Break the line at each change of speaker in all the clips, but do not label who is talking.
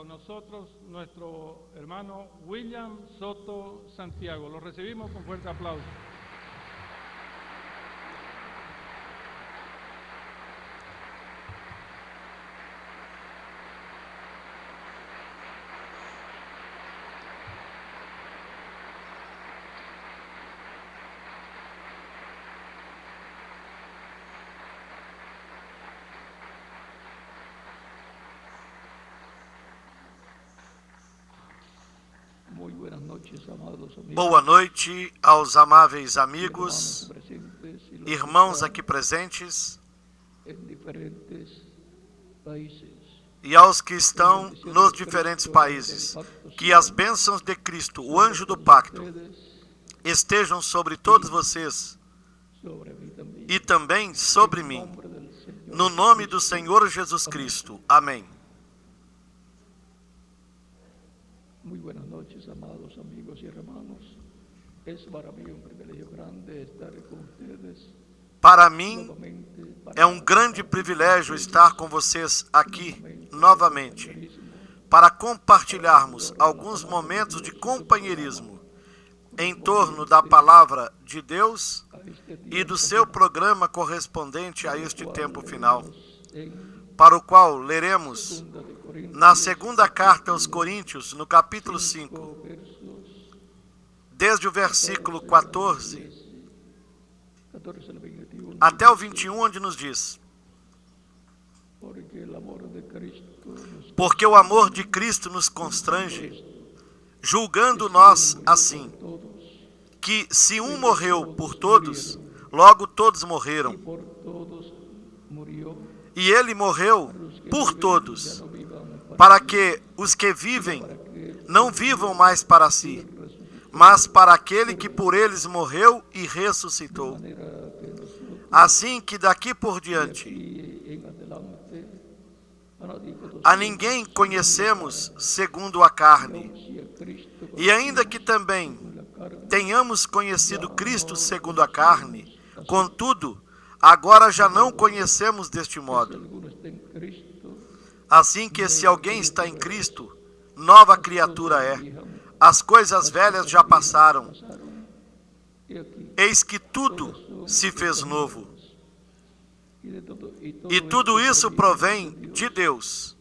con nosotros nuestro hermano William Soto Santiago. Lo recibimos con fuerte aplauso.
Boa noite aos amáveis amigos, irmãos aqui presentes e aos que estão nos diferentes países. Que as bênçãos de Cristo, o anjo do pacto, estejam sobre todos vocês e também sobre mim. No nome do Senhor Jesus Cristo. Amém.
Muy buenas noches, amados amigos y hermanos. Es para mí un privilegio grande estar con ustedes.
Para mim é um grande privilégio estar com vocês aqui novamente para compartilharmos alguns momentos de companheirismo em torno da palavra de Deus e do seu programa correspondente a este tempo final, para o qual leremos na segunda carta aos Coríntios, no capítulo 5, desde o versículo 14 até o 21, onde nos diz: porque o amor de Cristo nos constrange, julgando nós assim, que se um morreu por todos, logo todos morreram. E ele morreu por todos, para que os que vivem não vivam mais para si, mas para aquele que por eles morreu e ressuscitou. Assim que daqui por diante a ninguém conhecemos segundo a carne. E ainda que também tenhamos conhecido Cristo segundo a carne, contudo, agora já não conhecemos deste modo. Assim que se alguém está em Cristo, nova criatura é. As coisas velhas já passaram. Eis que tudo se fez novo. E tudo isso provém de Deus,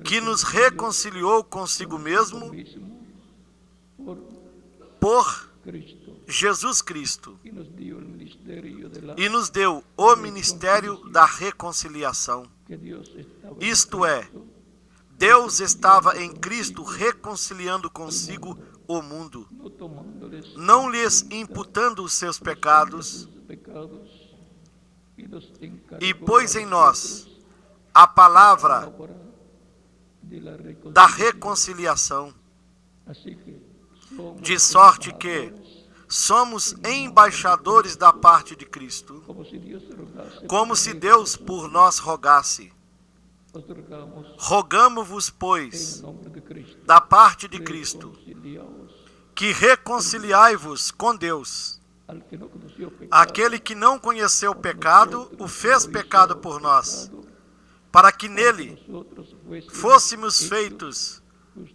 que nos reconciliou consigo mesmo por Jesus Cristo e nos deu o ministério da reconciliação. Isto é, Deus estava em Cristo reconciliando consigo o mundo, não lhes imputando os seus pecados, e pôs em nós a palavra da reconciliação, de sorte que somos embaixadores da parte de Cristo, como se Deus por nós rogasse. Rogamo-vos, pois, da parte de Cristo, que reconciliai-vos com Deus. Aquele que não conheceu o pecado, o fez pecado por nós, para que nele fôssemos feitos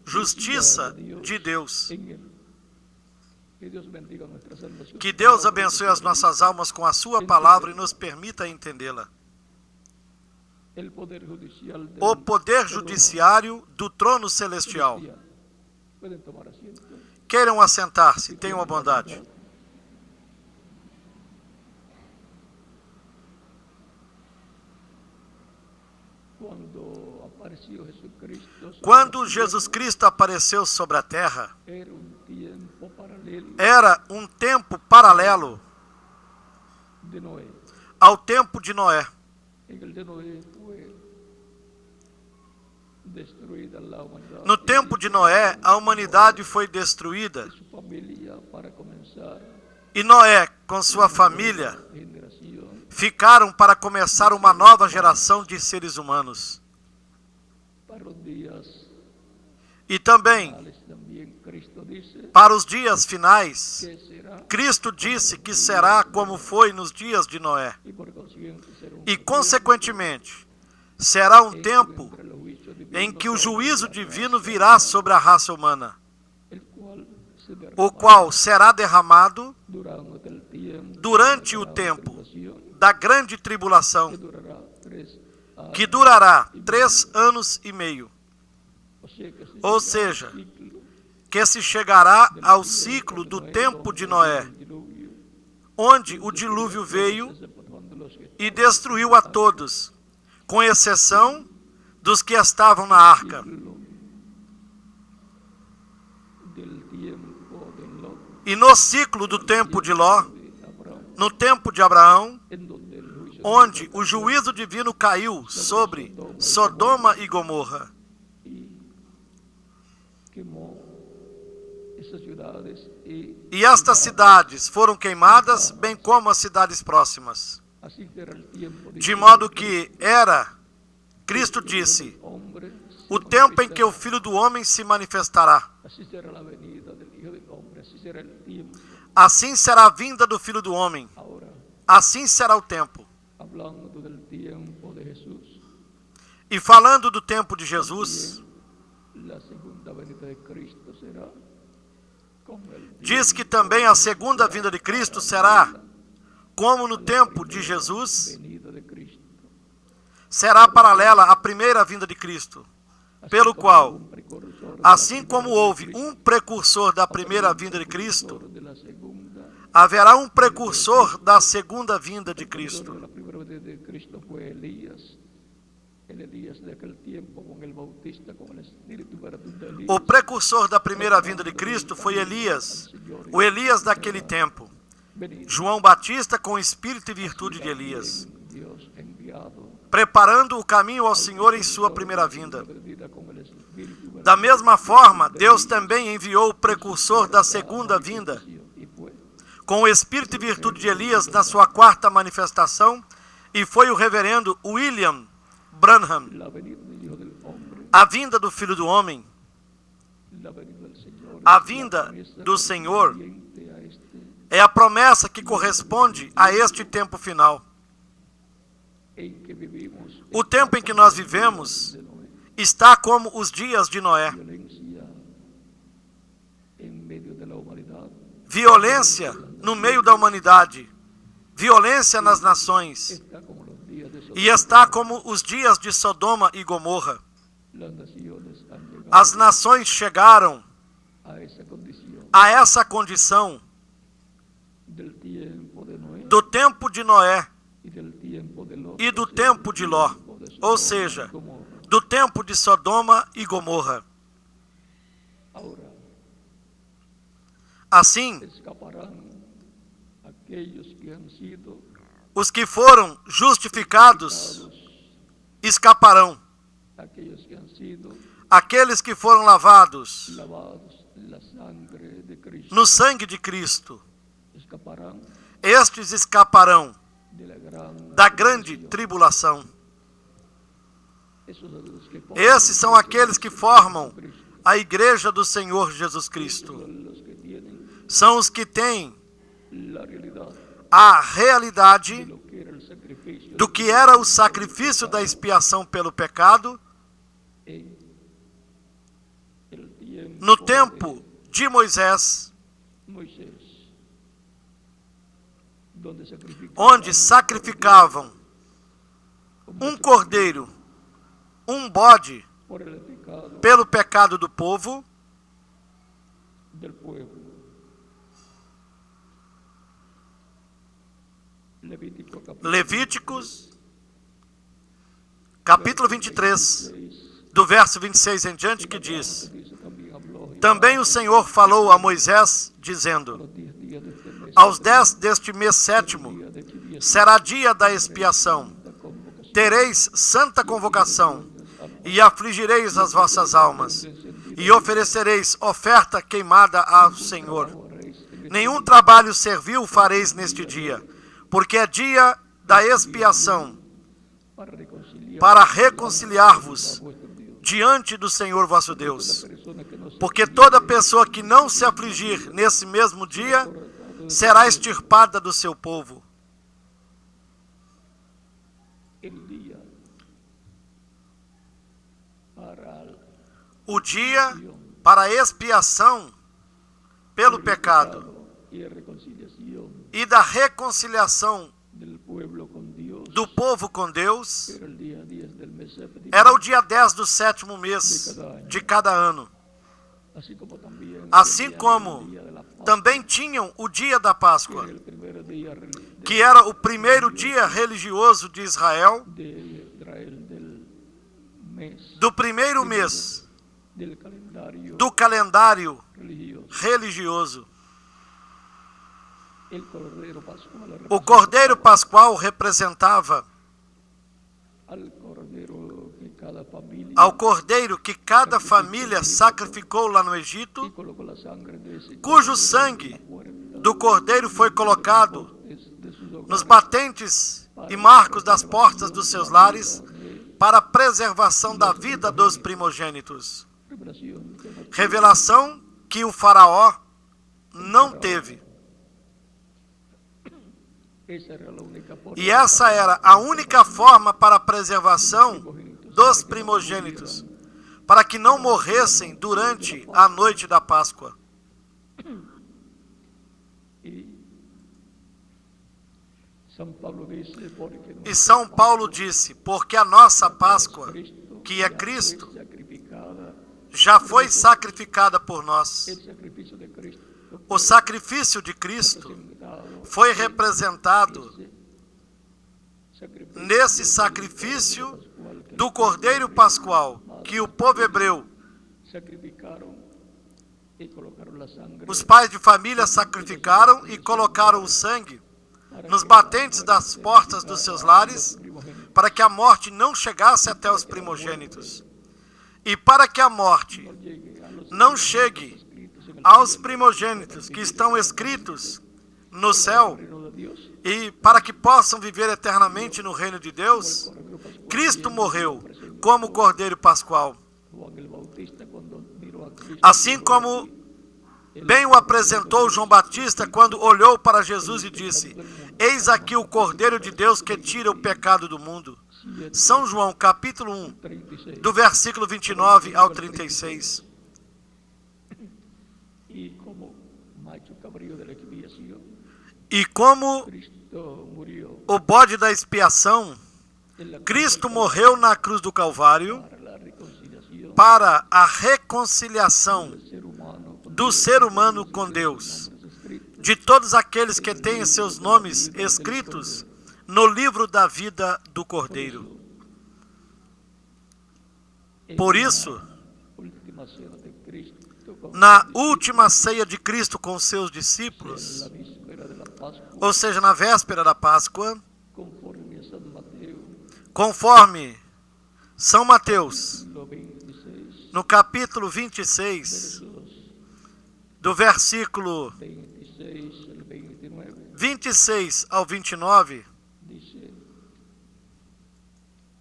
justiça de Deus. Que Deus abençoe as nossas almas com a sua palavra e nos permita entendê-la. O poder judiciário do trono celestial. Queiram assentar-se, tenham a bondade. Quando Jesus Cristo apareceu sobre a terra, era um tempo paralelo ao tempo de Noé. No tempo de Noé, a humanidade foi destruída e Noé, com sua família, ficaram para começar uma nova geração de seres humanos. E também, para os dias finais, Cristo disse que será como foi nos dias de Noé. E, consequentemente, será um tempo em que o juízo divino virá sobre a raça humana, o qual será derramado durante o tempo da grande tribulação, que durará 3 anos e meio. Ou seja, que se chegará ao ciclo do tempo de Noé, onde o dilúvio veio e destruiu a todos, com exceção dos que estavam na arca. E no ciclo do tempo de Ló, no tempo de Abraão, onde o juízo divino caiu sobre Sodoma e Gomorra, e estas cidades foram queimadas, bem como as cidades próximas. De modo que Cristo disse, o tempo em que o Filho do Homem se manifestará. Assim será a vinda do Filho do Homem. Assim será o tempo. E falando do tempo de Jesus, diz que também a segunda vinda de Cristo será como no tempo de Jesus, será paralela à primeira vinda de Cristo, pelo qual, assim como houve um precursor da primeira vinda de Cristo, haverá um precursor da segunda vinda de Cristo. O precursor da primeira vinda de Cristo foi Elias, o Elias daquele tempo. João Batista com espírito e virtude de Elias, preparando o caminho ao Senhor em sua primeira vinda. Da mesma forma, Deus também enviou o precursor da segunda vinda, com o espírito e virtude de Elias na sua quarta manifestação, e foi o reverendo William Branham. A vinda do Filho do Homem, a vinda do Senhor, é a promessa que corresponde a este tempo final. O tempo em que nós vivemos está como os dias de Noé. Violência no meio da humanidade, violência nas nações, e está como os dias de Sodoma e Gomorra. As nações chegaram a essa condição do tempo de Noé e do tempo de Ló, ou seja, do tempo de Sodoma e Gomorra. Assim, os que foram justificados escaparão. Aqueles que foram lavados no sangue de Cristo, estes escaparão da grande tribulação. Esses são aqueles que formam a igreja do Senhor Jesus Cristo. São os que têm a realidade do que era o sacrifício da expiação pelo pecado no tempo de Moisés, onde sacrificavam um cordeiro, um bode, pelo pecado do povo. Levíticos, capítulo 23, do verso 26 em diante, que diz: também o Senhor falou a Moisés, dizendo: aos 10 deste mês sétimo será dia da expiação. Tereis santa convocação, e afligireis as vossas almas, e oferecereis oferta queimada ao Senhor. Nenhum trabalho servil fareis neste dia, porque é dia da expiação, para reconciliar-vos diante do Senhor vosso Deus. Porque toda pessoa que não se afligir nesse mesmo dia será extirpada do seu povo. o dia para a expiação pelo pecado
y reconciliación
e da reconciliação
del pueblo con Dios.
do povo com Deus,
Era el día 10 del mes séptimo,
era o dia 10 do 7º mês de cada ano.
así como también
Assim
tenían
como
el día de la Pascua,
também tinham o dia da Páscoa,
el primer día
que era o primeiro dia religioso de Israel,
de Israel del mes,
do primeiro mês
del calendario
do calendário
religioso.
religioso.
El Cordero Pascual
O Cordeiro Pascual representava
al Cordero que cada familia
ao Cordeiro que cada família sacrificou lá no
y
Egito,
colocó la sangre de ese
cujo sangue do Cordeiro foi colocado
de sus
nos
hogares
batentes e marcos das portas dos seus lares, para a preservação da vida dos primogênitos.
revelación que no-
Revelação que o faraó não teve.
Esa era la única forma
E essa era a única forma para a preservação dos primogênitos, para que não morressem durante a noite da Páscoa.
y San Pablo dice porque
E São Paulo disse, porque a nossa Páscoa,
Cristo
que é
ya
Cristo,
fue sacrificada,
já foi sacrificada por nós.
el sacrificio de Cristo
O sacrifício de Cristo
representado
foi representado
sacrificio
nesse sacrifício
pascual que
do Cordeiro Pascual, que o povo hebreu,
sacrificaron y colocaron la sangre
os pais de família sacrificaram e colocaram o sangue
para
nos
que
batentes das portas dos seus lares,
los primogénitos
para que a morte não chegasse até os primogênitos. E para que a morte
no llegue a los
não chegue
escritos en el
aos primogênitos que estão escritos no céu,
reino de Dios,
e para que possam viver eternamente no reino de Deus,
Cordero Pascual.
Cristo morreu como Cordeiro Pascual.
Juan el Bautista cuando miró a Cristo,
Assim como bem o apresentou João Batista quando olhou para Jesus e disse: Eis aqui o Cordeiro de Deus que tira o pecado do mundo. São João, capítulo 1,
36.
do versículo 29 ao 36.
Y como macho cabrío de la expiación,
E como
Cristo murió
o bode da expiação,
en la cruz
Cristo morreu na cruz do Calvário
para la reconciliación
para a reconciliação
del ser humano con
do ser humano com Deus,
nombres escritos
de todos aqueles que têm seus nomes escritos no livro da vida do Cordeiro.
en
Por
la
isso,
última cena de Cristo con
na última ceia de Cristo com seus
en
discípulos,
la víspera de la Pascua,
ou seja, na véspera da Páscoa,
conforme a San Mateo,
conforme São Mateus,
lo 26,
no capítulo 26,
versos
do versículo
26 al 29,
26 ao 29,
dice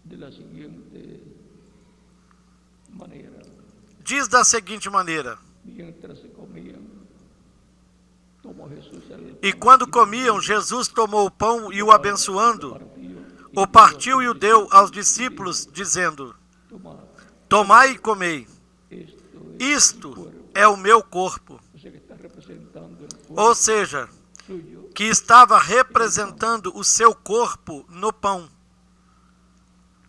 de la siguiente manera:
diz da seguinte maneira:
mientras se comían, tomó Jesús el
E
pan
quando
y
comiam, Jesus tomou o pão e o abençoando,
partió,
o partiu e o deu aos discípulos, dizendo:
tomad,
Tomai e comei,
esto es
isto
mi cuerpo.
é o meu corpo.
O sea que está representando el cuerpo
Ou seja,
suyo,
que estava representando o seu corpo no pão.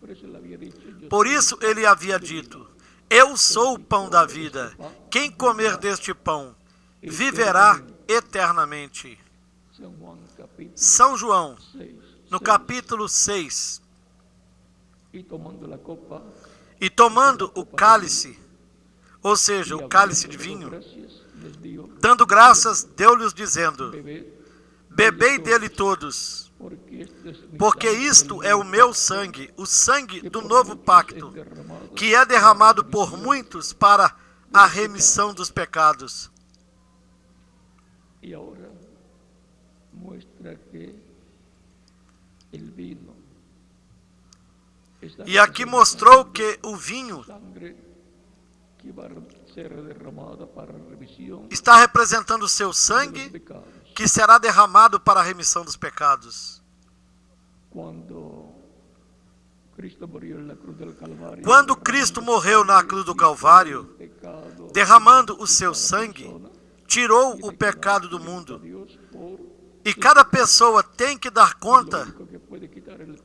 por eso él había dicho: yo
Por
soy
isso ele havia dito: Eu sou o pão da vida. Quem comer deste pão viverá eternamente.
San Juan capítulo
São João,
6.
no capítulo 6.
Y tomando la copa,
E tomando o cálice, ou seja,
y
o cálice de
habiendo
vinho,
dado gracias, les dio:
dando graças, deu-lhes dizendo:
bebed,
Bebei dele todos,
porque este es mi
porque
sangre
isto
del
é o
nuevo
meu
pacto,
sangue, o sangue
que
do
por
novo
muchos
pacto,
es derramado
que é derramado por muitos para a remissão dos pecados.
Y ahora muestra que el vino está
E aqui mostrou que o vinho
sangre que va a ser derramada para remisión
está representando o seu
de los
sangue,
pecados.
que será derramado para a remissão dos pecados.
Cuando
Quando Cristo morreu na cruz do Calvário, derramando o seu sangue, tirou o pecado do mundo. E cada pessoa tem que dar conta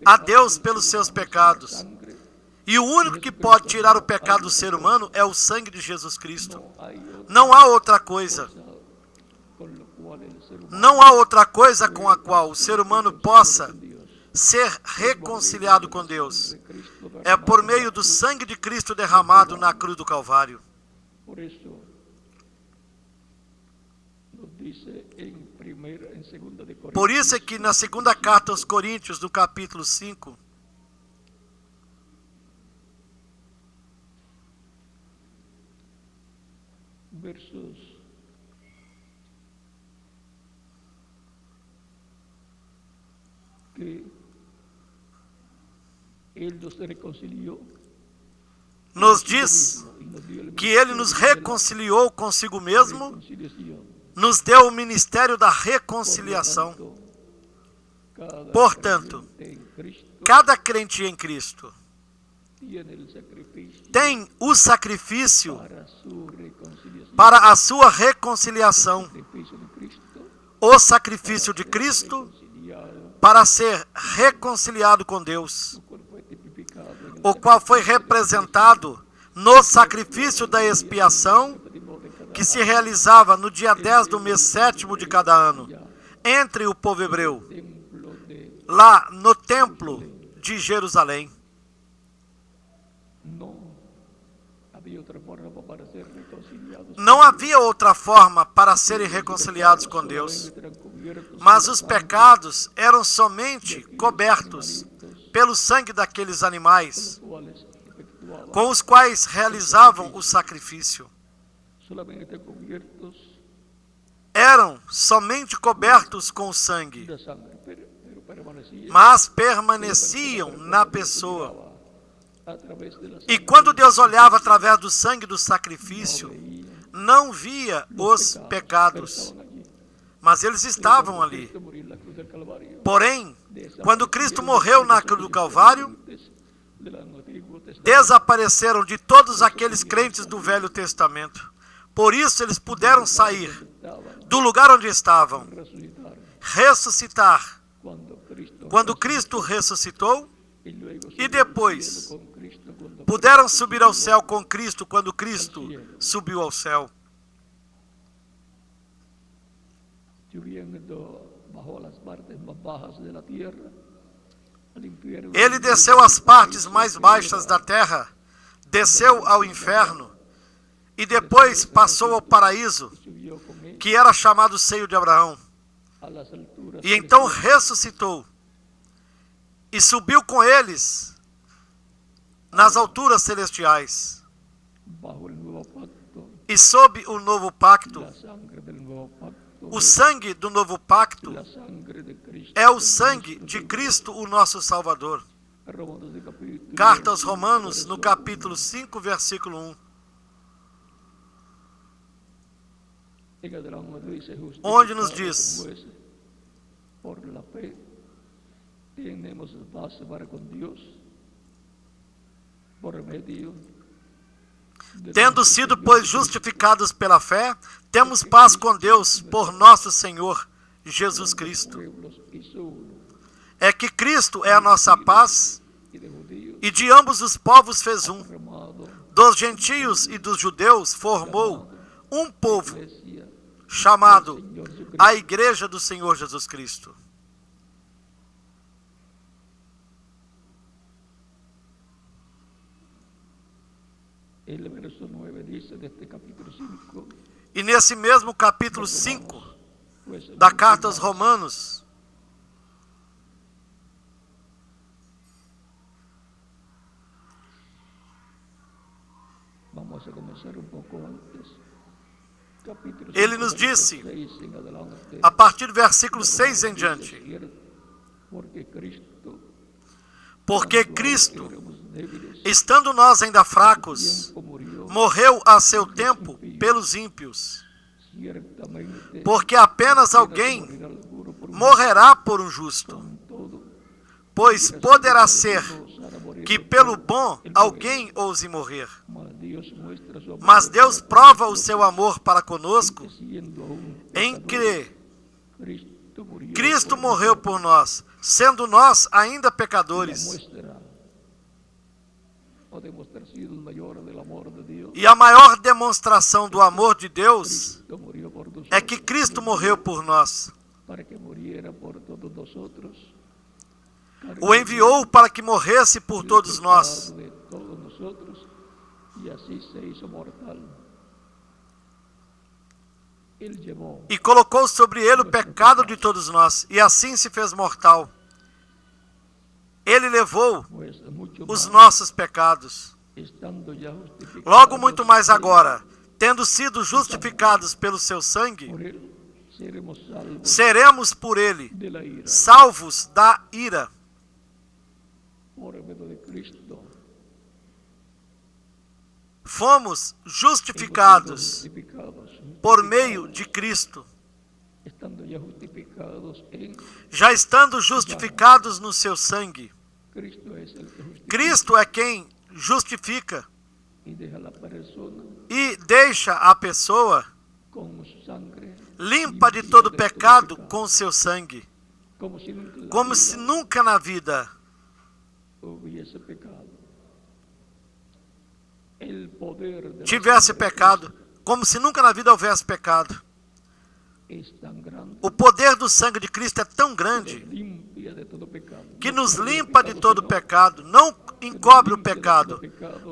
a Deus pelos seus pecados. E o único que pode tirar o pecado do ser humano é o sangue de Jesus Cristo. Não há outra coisa. Não há outra coisa com a qual o ser humano possa ser reconciliado com Deus. É por meio do sangue de Cristo derramado na cruz do Calvário. Por isso é que na segunda carta aos Coríntios, no capítulo 5,
versos que Ele nos reconciliou,
nos diz que Ele nos reconciliou consigo mesmo, nos deu o ministério da reconciliação. Portanto, cada crente em Cristo tem o sacrifício para a sua reconciliação, o sacrifício de Cristo para ser reconciliado com Deus, o qual foi representado no sacrifício da expiação que se realizava no dia 10 do mês 7º de cada ano, entre o povo hebreu, lá no templo de Jerusalém. Não havia outra forma para serem reconciliados com Deus, mas os pecados eram somente cobertos pelo sangue daqueles animais, com os quais realizavam o sacrifício. Eram somente cobertos com o sangue, mas permaneciam na pessoa. E quando Deus olhava através do sangue do sacrifício, não via os pecados, mas eles estavam ali. Porém, quando Cristo morreu na cruz do Calvário, desapareceram de todos aqueles crentes do Velho Testamento. Por isso eles puderam sair do lugar onde estavam, ressuscitar quando Cristo ressuscitou, e depois puderam subir ao céu com Cristo quando Cristo subiu ao céu. Ele desceu às partes mais baixas da terra, desceu ao inferno e depois passou ao paraíso, que era chamado seio de Abraão. E então ressuscitou e subiu com eles nas alturas celestiais. E sob o novo pacto, o sangue do novo pacto é o sangue de Cristo, o nosso Salvador. Carta aos Romanos, no capítulo 5, versículo 1. Onde nos diz: tendo sido, pois, justificados pela fé, temos paz com Deus por nosso Senhor Jesus Cristo. É que Cristo é a nossa paz, e de ambos os povos fez um. Dos gentios e dos judeus formou um povo, chamado a Igreja do Senhor Jesus Cristo. E nesse mesmo capítulo 5 da Carta aos Romanos, ele nos disse, a partir do versículo 6 em diante: porque Cristo, estando nós ainda fracos, morreu a seu tempo pelos ímpios, porque apenas alguém morrerá por um justo, pois poderá ser que pelo bom alguém ouse morrer.
Mas Dios muestra su amor
Mas Deus prova o seu amor para conosco
siendo aún
em que
Cristo murió
Cristo
por
morreu por nós, sendo nós ainda
la
pecadores.
muestra o demostración mayor del amor de Dios.
E a maior demonstração do amor de Deus
Cristo murió por nosotros,
é que Cristo morreu por nós.
para que muriera por todos nosotros.
O enviou para que morresse por todos nós.
De todos nosotros, y así se hizo mortal. Él llevó
E colocou sobre ele o pecado de todos nós, e assim se fez mortal. Ele levou
pues mucho
os
más,
nossos pecados.
estando ya justificados
Logo, muito mais agora, tendo sido justificados pelo seu sangue,
por él, seremos salvos
seremos por ele
de la ira.
salvos da ira.
Por medio de Cristo
Fomos
hemos
justificados
sido justificados,
por meio de Cristo,
estando ya justificados en
já estando justificados no seu sangue.
Cristo, es el que justifica
Cristo é quem justifica
y deja a la persona
e deixa a pessoa
con su sangre
limpa de
limpia
todo
de
pecado
pecado,
com seu sangue,
como si nunca, la
como
vida
se nunca na vida
hubiese pecado. El poder de la
tivesse
sangre de
pecado, como se nunca na vida houvesse pecado.
Cristo es tan grande
O poder do sangue de Cristo é tão
que
grande
limpia de todo pecado.
que
No
nos
cubre el
limpa de
pecado,
todo
sino
pecado, não encobre o pecado,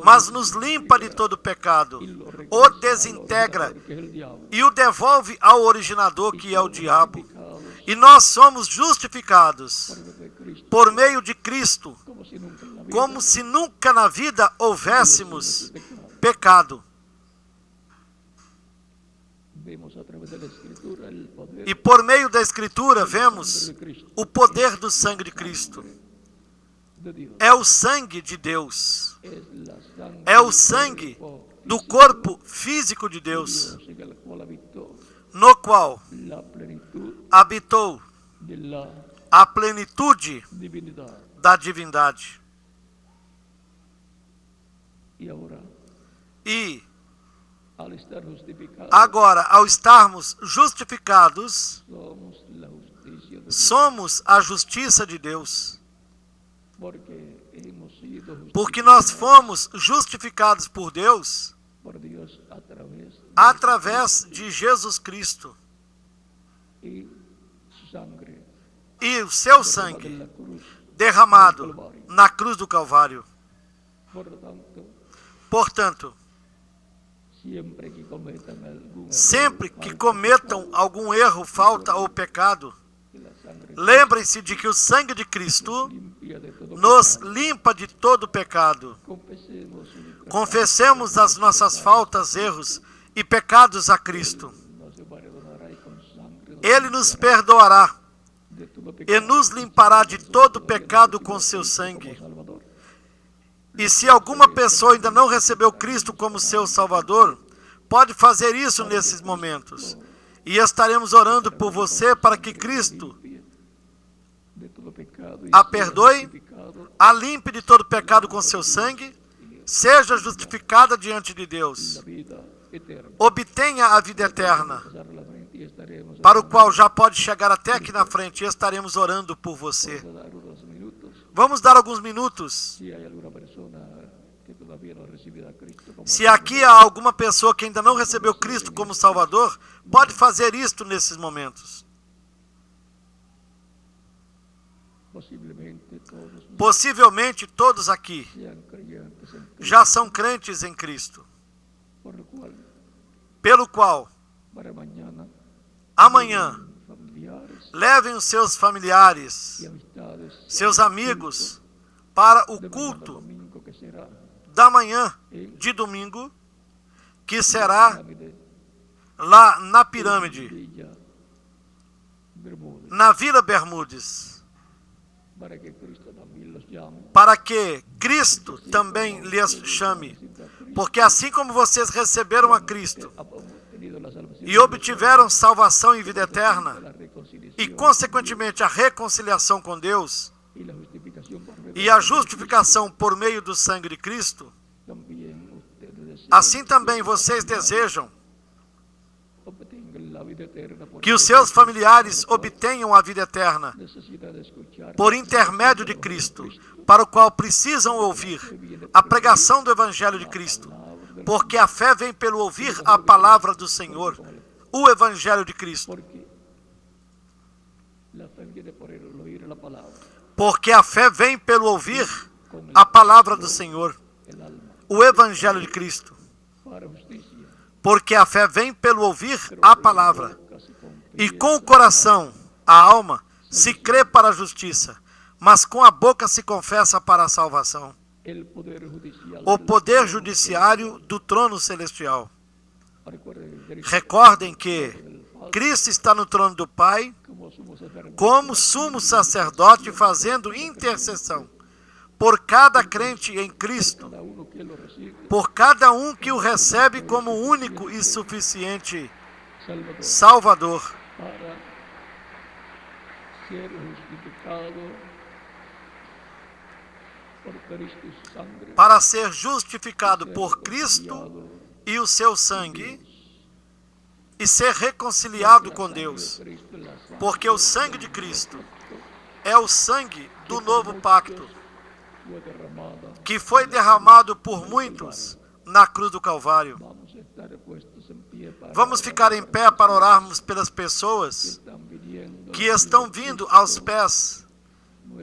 mas nos limpa de todo pecado,
y lo regresa
o
al
desintegra
originador, que es el diablo.
e o devolve ao originador, que é o diabo.
Justificados
E nós somos justificados
por medio de Cristo,
por meio de Cristo,
como si nunca en la vida
como se nunca na vida houvéssemos
hubiese pecado.
pecado.
Vemos a través de la Escritura el poder
E por meio da Escritura vemos
de Cristo,
o poder do sangue de Cristo.
de Dios.
É o sangue de Deus.
Es la sangre
É o
del
sangue
cuerpo
do
físico
corpo físico de
de
Deus,
Dios, en el cual habitó
no qual
la plenitud
habitou
de la
a plenitude
divinidad.
da divindade.
Y ahora,
E
al estar justificados,
agora, ao estarmos justificados,
somos la justicia de Dios,
somos a justiça de Deus,
porque hemos sido
porque nós
justificados
fomos justificados por Deus
por Dios
através de Jesus Cristo
y su sangre
e o seu
derramada
sangue
en la cruz.
derramado na cruz do Calvário.
Por lo tanto,
Portanto,
siempre que cometan algún
sempre
error,
que
falta,
cometam algum erro, falta ou pecado,
que la sangre
lembrem-se de que o sangue de Cristo
limpia de todo
nos
pecado.
limpa de todo pecado.
Confesemos nuestras
Confessemos as nossas faltas, erros e pecados a Cristo.
nos perdonará y con sangre
Ele nos perdoará
de todo
e
pecado.
nos limpará de todo pecado com seu sangue.
Como Salvador.
E se alguma pessoa ainda não recebeu Cristo como seu Salvador, pode fazer isso nesses momentos. E estaremos orando por você para que Cristo
De todo pecado y
a
sea
perdoe,
justificado
a limpe de todo pecado com seu sangue, seja justificada diante de Deus,
la vida eterna.
obtenha a vida eterna,
Pasar la frente y estaremos
para o qual já pode chegar até aqui na frente e estaremos orando por você.
a dar unos minutos.
Vamos dar alguns minutos.
Si hay alguna persona que todavía no ha recibido a Cristo como
Se aqui há alguma pessoa que ainda não recebeu Cristo como Salvador, pode fazer isto nesses momentos.
posiblemente todos
Possivelmente todos aqui
sean creyentes en Cristo,
já são crentes em Cristo,
por lo cual
pelo qual
para mañana
amanhã
familiares
levem os seus familiares,
y amistades
seus amigos, para o
de mañana
culto
domingo que será
da manhã
en
de domingo, que será
Pirámide
lá na pirâmide,
Villa Bermúdez,
na Vila Bermudes,
para que Cristo también los llame,
para que Cristo também lhes chame, porque assim como vocês receberam a Cristo
ha obtenido la salvación
e obtiveram salvação e vida eterna,
la reconciliación
e consequentemente a reconciliação com Deus
y la justificación por medio
e a justificação por meio do sangue de Cristo,
también ustedes desean
assim também vocês desejam
obtengan la vida eterna por
que os seus familiares obtenham a vida eterna
necesidad de escuchar
por intermédio de Cristo, para o qual precisam ouvir a pregação do Evangelho de Cristo, porque a fé vem pelo ouvir a palavra do Senhor, o Evangelho de Cristo.
porque la fe viene por el oír la palabra,
Porque a fé vem pelo ouvir a palavra do Senhor,
el alma
o Evangelho de Cristo.
para justicia,
Porque a fé vem pelo ouvir a palavra,
casi con
e com o coração, a alma, se crê para a justiça, mas com a boca se confessa para a salvação.
el poder judicial.
O poder judiciário do trono celestial.
Recuerden,
Recordem que Cristo está no trono do Pai,
como sumo sacerdote,
como sumo sacerdote, fazendo intercessão por cada crente em Cristo,
cada uno que lo recibe,
por cada um que o recebe como único e suficiente
Salvador,
Salvador,
para ser justificado por Cristo y su sangre,
para ser justificado
ser
por Cristo
reconciliado
e o seu sangue, e ser reconciliado com Deus,
Cristo en la sangre,
porque o sangue de Cristo é o sangue do novo pacto,
fue derramada.
que foi derramado por muitos na cruz do Calvário.
Vamos a estar puestos en pie para
Vamos ficar em pé para orarmos pelas pessoas
están viniendo
que estão vindo aos pés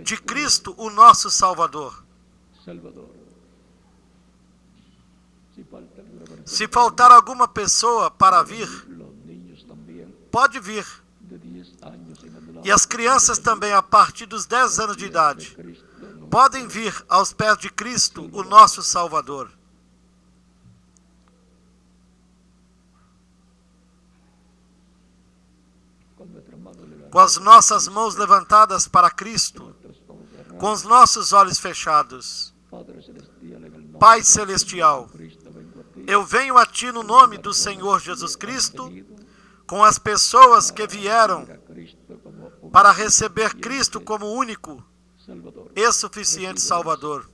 de Cristo, o nosso Salvador.
Salvador. Si falta alguna persona,
Se faltar alguma pessoa para vir,
los niños también
pode vir.
de 10 años en adelante,
E as crianças também, a partir dos 10 anos de idade,
Cristo no
podem vir aos pés de Cristo, o nosso Salvador.
con nuestras manos levantadas,
Com as nossas mãos levantadas para Cristo,
nuestros ojos cerrados,
com os nossos olhos fechados.
Padre celestial, en el nombre
Pai celestial,
de Cristo vengo a ti,
eu venho a Ti no nome do Senhor Jesus Cristo,
venido
com as pessoas que vieram
a Cristo como un
para receber Cristo como único
Salvador.
e suficiente Salvador.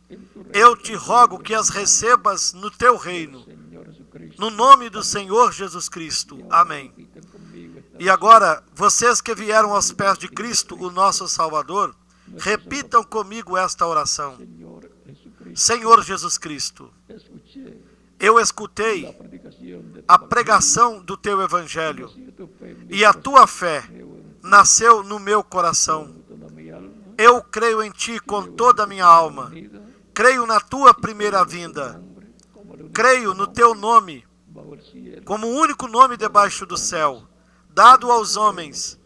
En tu
Eu te rogo que as recebas no Teu reino,
Señor Jesucristo,
no nome do Senhor Jesus Cristo. Amém.
repiten conmigo esta
E agora, vocês que vieram aos pés de Cristo, o nosso Salvador, repitam comigo esta oração.
Señor Jesucristo.
Senhor Jesus Cristo,
Escuché
eu escutei
la predicación de tu
a pregação do Teu Evangelho
Evangelio, tu fe en
e a Tua fé
creo en
nasceu no meu coração.
toda mi alma,
Eu creio em Ti com toda a minha alma.
venida,
Creio na Tua primeira vinda.
nombre, como el único
Creio no Teu nome,
bajo el cielo,
como o único nome debaixo do céu, dado aos homens,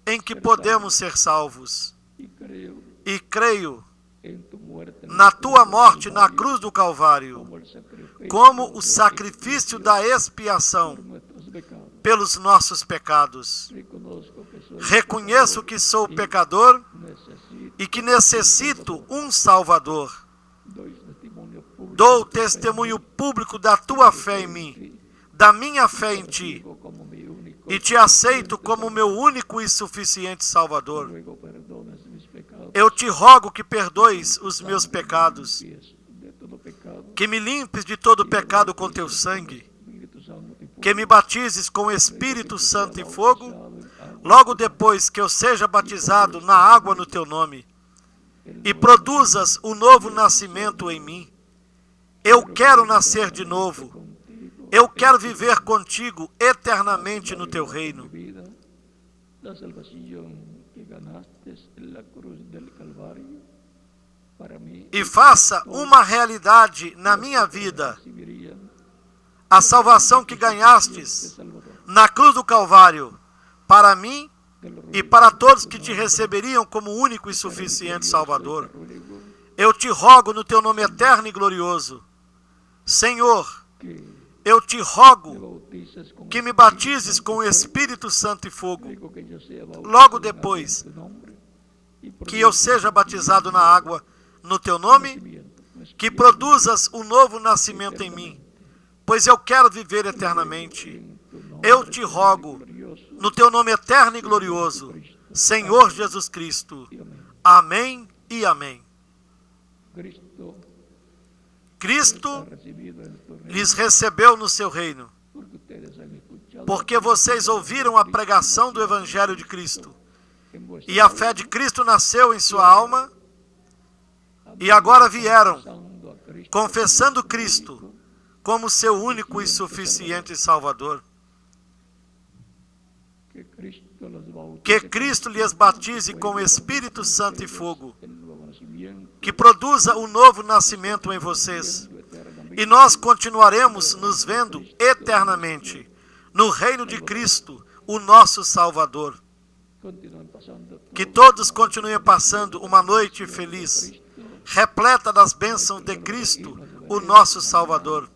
em que podemos ser salvos.
y creo
E creio
en tu muerte, en
na
la
Tua
cruz
morte
del
na
Calvario,
cruz do Calvário,
como el sacrificio
como o sacrifício da expiação
por nuestros pecados.
pelos nossos pecados.
Reconozco que soy
Reconheço que sou pecador
necesito,
e que necessito um Salvador.
doy testimonio público
Dou testemunho público da Tua fé em mim, da minha fé em Ti,
como mi único,
e Te aceito como meu único e suficiente Salvador.
ruego perdones mis pecados,
Eu Te rogo que perdoes os meus pecados,
limpies de todo pecado,
que me limpes de todo pecado com Teu sangue,
Espíritu Santo y fuego,
que me batizes com o Espírito Santo e fogo,
bautizado en agua,
logo depois que eu seja batizado na água no Teu nome, e produzas o novo nascimento em mim. Eu quero nascer de novo.
contigo,
Eu quero viver contigo eternamente no Teu reino.
vida, la salvación que ganaste en la cruz del Calvario, para mí,
E faça uma realidade na minha vida
recibirían
a salvação que
de
ganhastes
Salvador.
na cruz do Calvário, para mim
Te lo
e
ruego,
para todos que Te receberiam como único e suficiente Salvador.
te ruego
Eu Te rogo no Teu nome eterno e glorioso. Senhor,
que
eu Te
me
rogo
bautices con
que me batizes com o Espírito Santo e fogo,
ruego que yo sea bautizado
logo
en
depois
tu nombre, y
que eu seja batizado na água no Teu nome,
nacimiento,
que produzas o novo nascimento em mim, pois eu quero viver eternamente.
en tu nombre
Eu Te rogo
glorioso,
no Teu nome eterno e glorioso, Senhor Jesus Cristo.
y amén.
Amém e amém.
Cristo
Cristo
ha recibido en tu reino,
lhes recebeu no seu reino,
porque ustedes han escuchado
porque vocês ouviram a pregação do Evangelho de Cristo,
en vuestra
e a fé de Cristo nasceu em sua alma, e agora vieram
confesando a Cristo
confessando Cristo como seu único e suficiente Salvador.
que Cristo los bautice
Que Cristo lhes batize com o Espírito Santo e fogo,
en nuevo nacimiento
que produza o novo nascimento em vocês.
eternamente
E nós continuaremos nos vendo eternamente no reino de Cristo, o nosso Salvador.
continúen pasando
Que todos continuem passando uma noite feliz, repleta das bênçãos de Cristo, o nosso Salvador.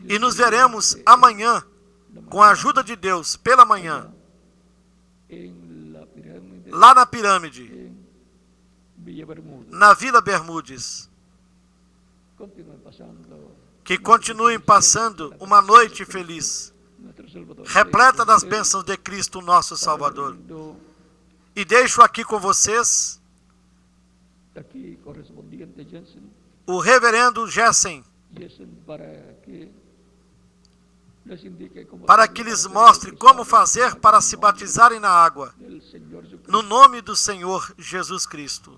E nos veremos amanhã, com a ajuda de Deus, pela manhã,
en la pirámide
lá na pirâmide,
en Villa Bermuda.
na Vila Bermudes.
Continúen pasando
Que continuem passando uma noite feliz,
nuestro Salvador,
repleta das bênçãos de Cristo, o nosso Salvador. E deixo aqui com vocês
Aquí correspondiente Jensen
o reverendo Jessen,
para que les indique cómo
para que lhes mostre como fazer para se batizarem na água,
el Señor Jesucristo.
no nome do Senhor Jesus Cristo.